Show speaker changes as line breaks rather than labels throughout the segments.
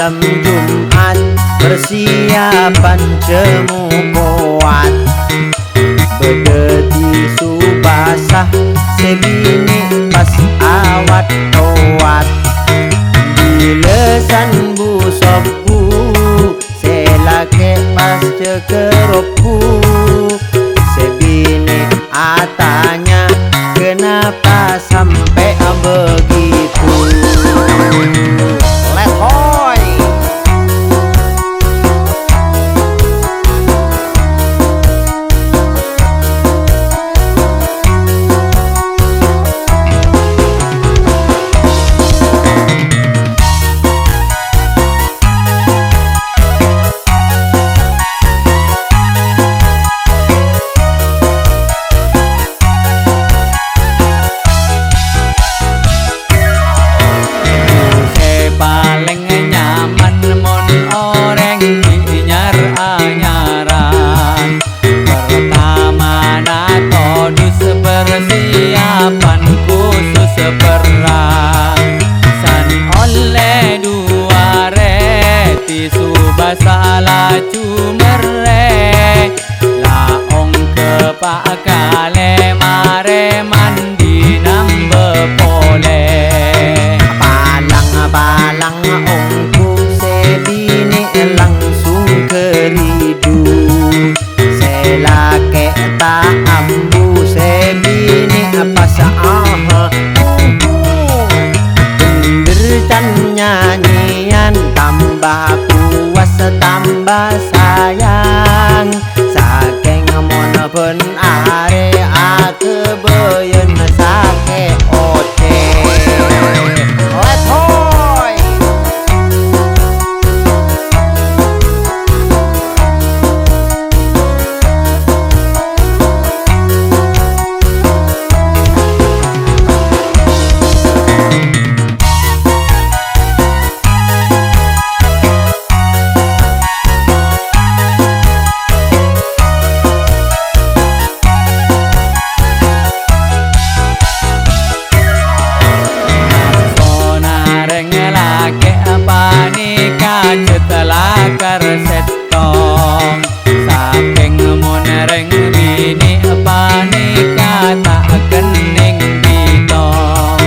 malam Jumat persiapan jemu kuat. Bedeti subasah segini pas awat kuat. Dilesan bu sopu selake pas cekeropu. Sebini atanya kenapa sampai begitu. Let hoy. Persiapan khusus perang san oleh dua reti subasa laju mere laong kepakale mare mandi nambe pole. Balang ongku sebini langsung keridu selake tak ambu sebini apa saaha Bendercan nyanyian tambah puas tambah sayang saking mon ben are akebeuyeun sake oce. Let's hoy. Setelah kersetong saking monereng bini panika tak kening ditong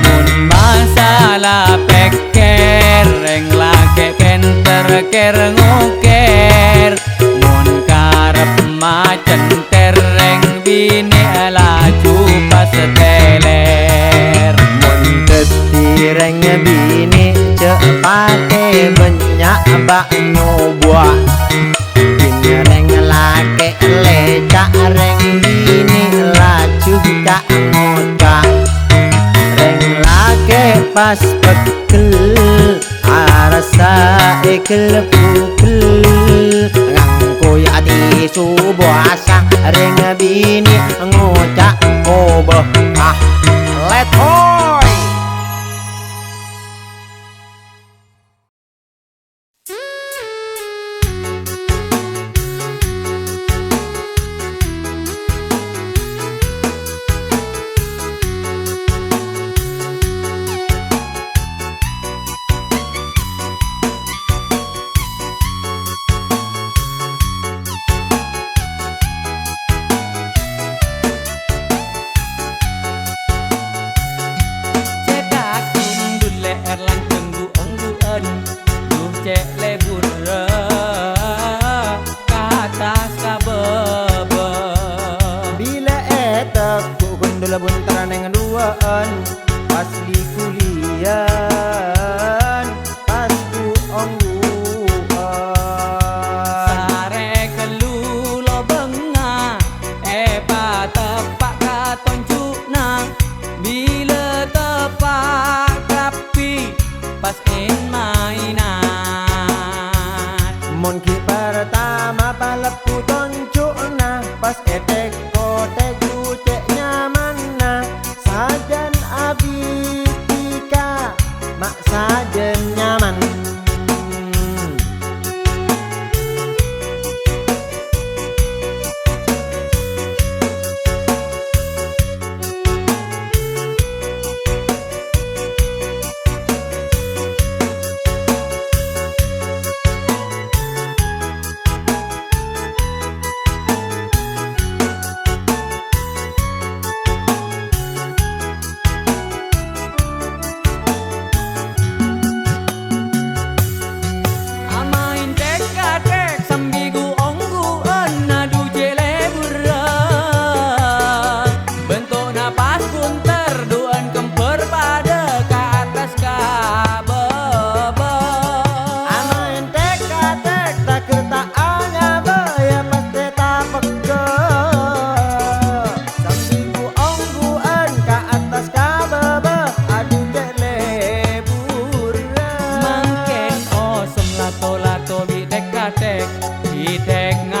mun masalah peker reng lake penter ker ngoker mun karep macen tereng bini laju pas teler mun ketireng bini cepate banyak bak nyoba reng lake lecak reng bini laju cak ngocak reng lake pas pekel arasa ekel pukel ngangkui ati subasa reng bini ngocak obah let hoy.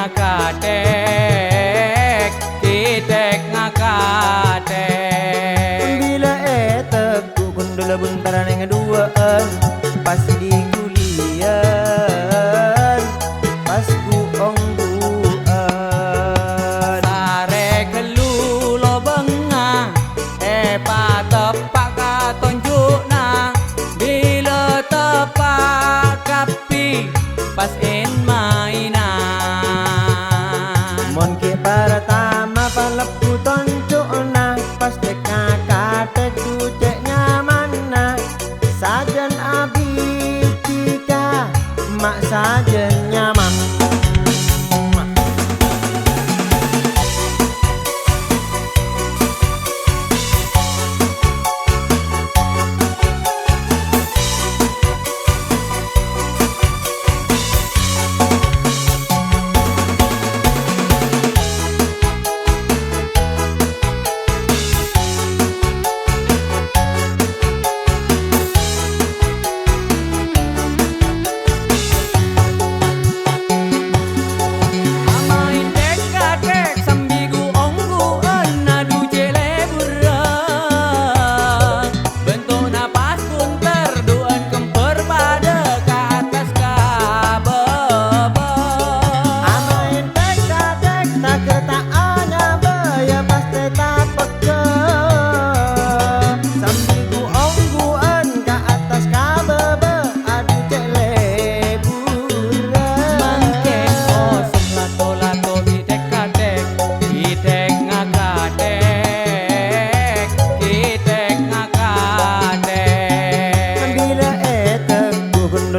ngakadek kitek ngakadek
bila teku kundul buntaran yang duaan pas di kuliah pas ku ongguan
sare kelu lo bengah patepak katonjukna bila tepak kapi pas in mainan
mon ke pertama palepu tonjukna pas dek ngakadek ku cek nyaman nah sajen abitika mak sajen nyaman.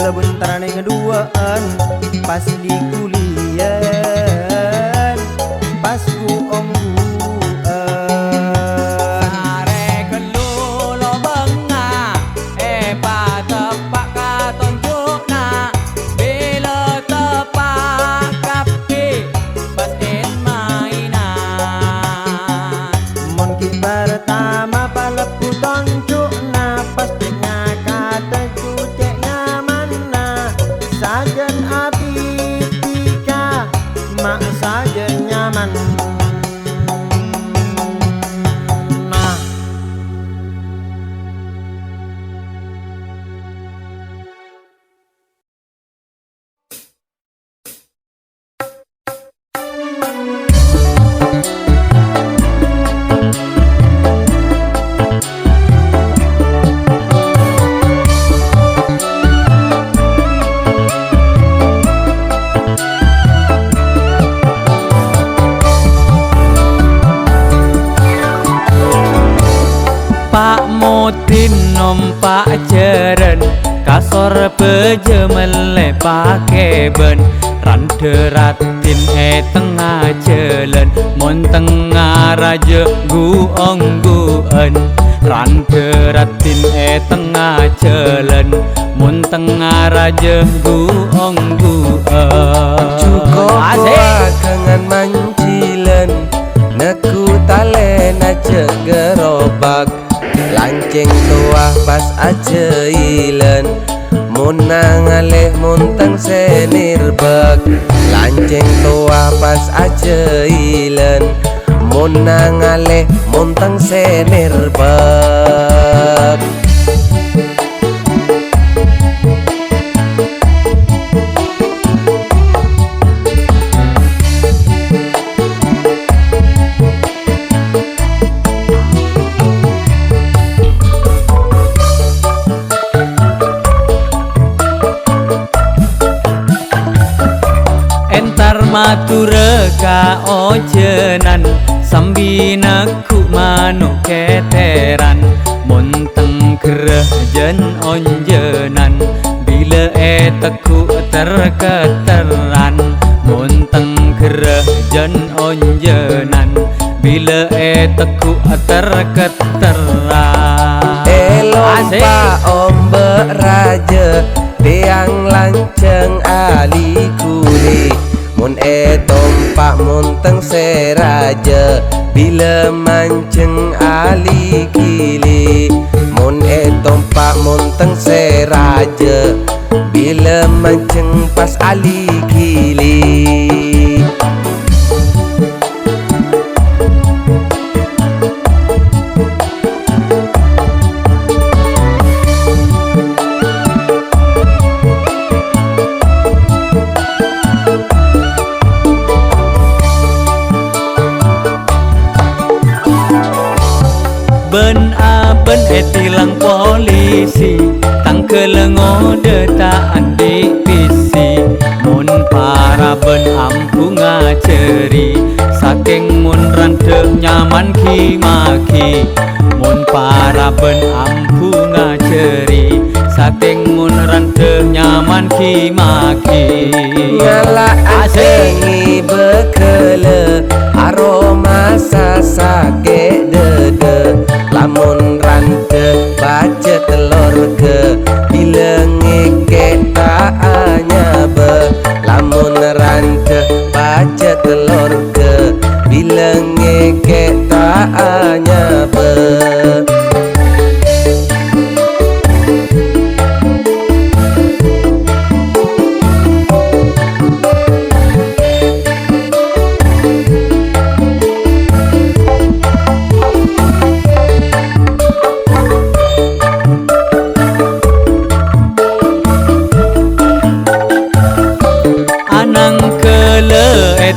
Buntaran yang keduaan pas di kuliah pas ku ongguan
sare kelu lo bengah patepak katonjukna bila tepak kapi pas in mainan
mon ki pertama palepu tonjukna pas dek ngakadek ku cek nyaman sajen abitika mak sajen nyaman nah
Pak Mutin numpak jeren kasor pejemele pake ben rande ratin tengah jalan mon tengah raja gu ongguan rande ratin tengah jalan mon tengah raja gu ongguan
cukup kangen mancilan neku tale nace gerobak lanceng tua pas aceilen munang aleh muntang senirbek lanceng tua pas aceilen munang aleh muntang senirbek
matura ka ojenan sambina ku manuk keteran monteng gereh jen onjenan bila teku terketeran monteng gereh jen onjenan bila teku terketeran
elong pa ombe raja tiang lanceng ali kuli mun tompak munteng seraja bila manceng ali kili mun tompak munteng seraja bila manceng pas ali kili
ben tilang polisi tang kelengo detaan di pisi mun para ben ampu ngaceri saking mun ranteu nyaman ki maki mun para ben ampu ngaceri saking mun ranteu nyaman ki maki
Ngala asengi bekele aroma sasake dede lamun rante baca telur ke bilengi kita hanya be lamun rante baca telur ke bilengi kita hanya be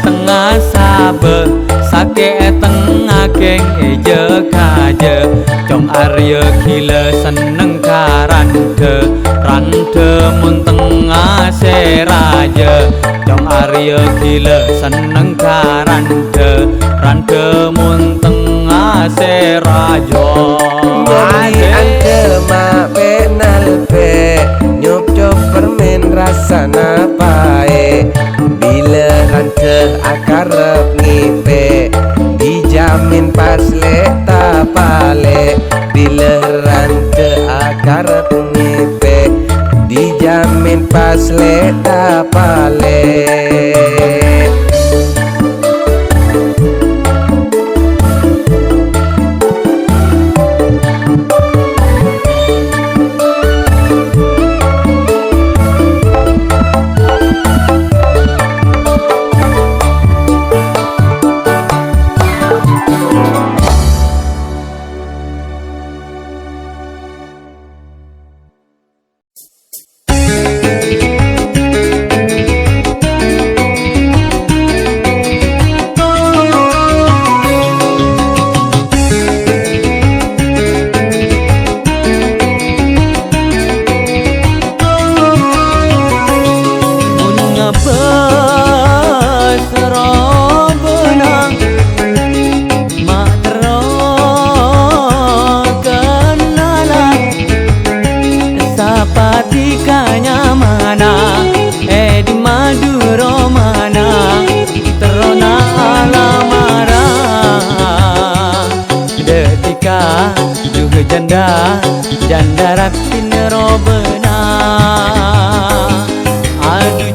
tengah sabe sake tengah keng eje kaje jong arya gila seneng karante rante mun tengah seraje jong arya gila seneng karante rante mun tengah serajo
Nyari angke ma penal pe nyup cop permen rasana pae bila rante akarep ngipe dijamin pas leta pale bila rante akarep ngipe dijamin pas leta pale
janda ratin robena adu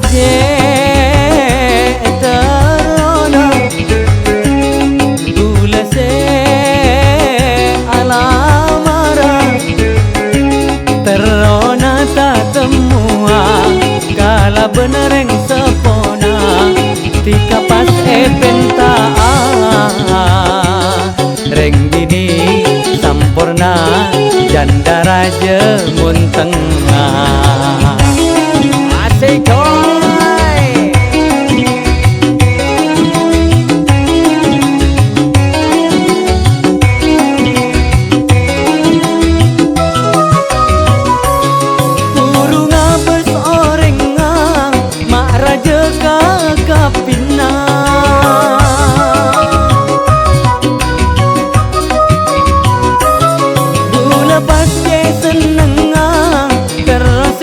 terona gula se alamara terona tak temua kala benereng sepona tika pas penta reng dini sampurna janda raja mun tengah asik coy burung abes orenga mak raja kakapina lepas dia seneng terus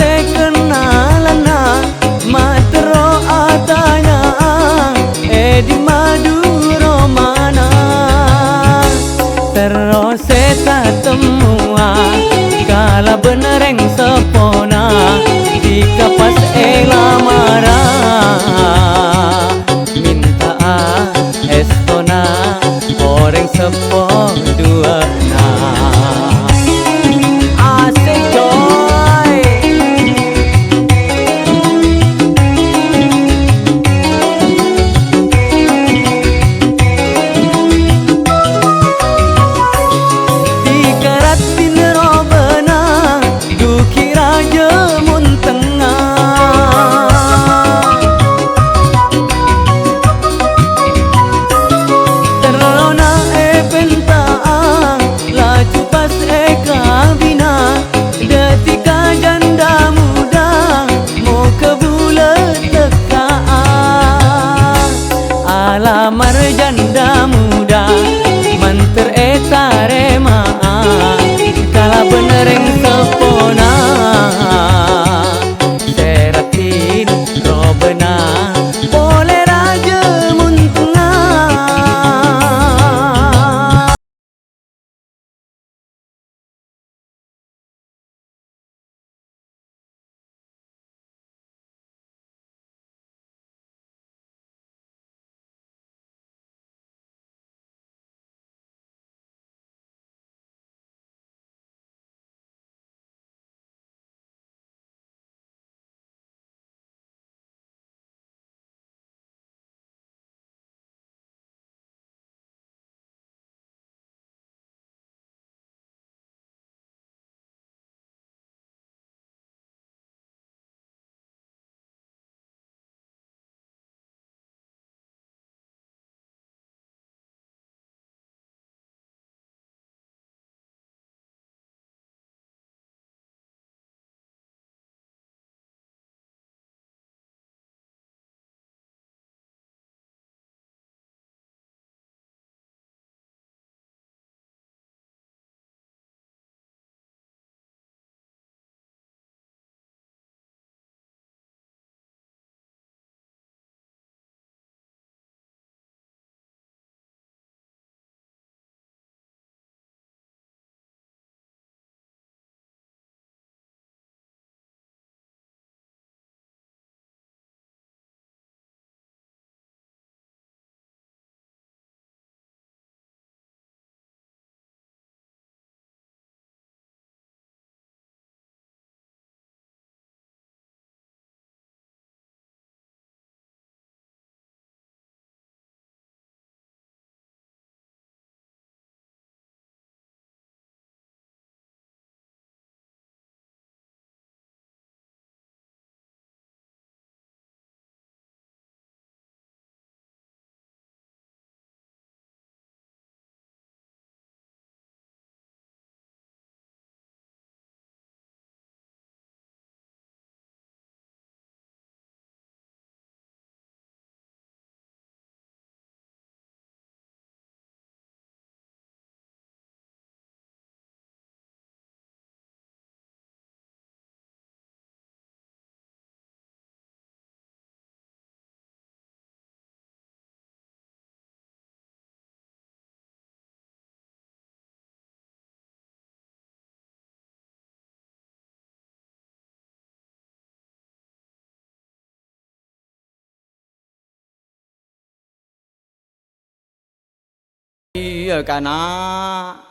Iya kana